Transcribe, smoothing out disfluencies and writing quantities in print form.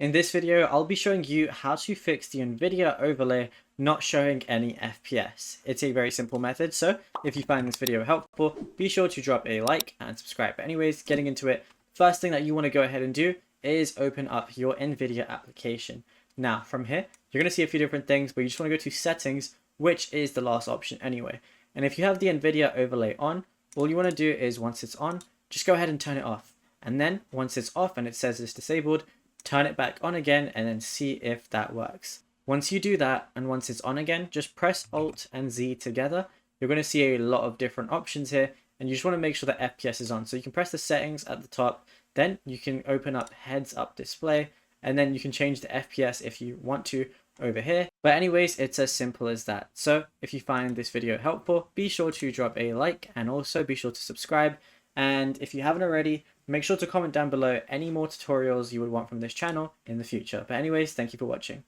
In this video, I'll be showing you how to fix the NVIDIA overlay not showing any FPS. It's a very simple method, so if you find this video helpful, be sure to drop a like and subscribe. But anyways, getting into it, first thing that you want to go ahead and do is open up your NVIDIA application. Now, from here, you're going to see a few different things, but you just want to go to settings, which is the last option anyway. And if you have the NVIDIA overlay on, all you want to do is once it's on, just go ahead and turn it off. And then once it's off and it says it's disabled, turn it back on again and then see if that works. Once you do that and once it's on again, just press Alt and Z together. You're going to see a lot of different options here and you just want to make sure that FPS is on. So you can press the settings at the top, then you can open up heads up display and then you can change the FPS if you want to over here. But anyways, it's as simple as that. So if you find this video helpful, be sure to drop a like and also be sure to subscribe. And if you haven't already, make sure to comment down below any more tutorials you would want from this channel in the future. But anyways, thank you for watching.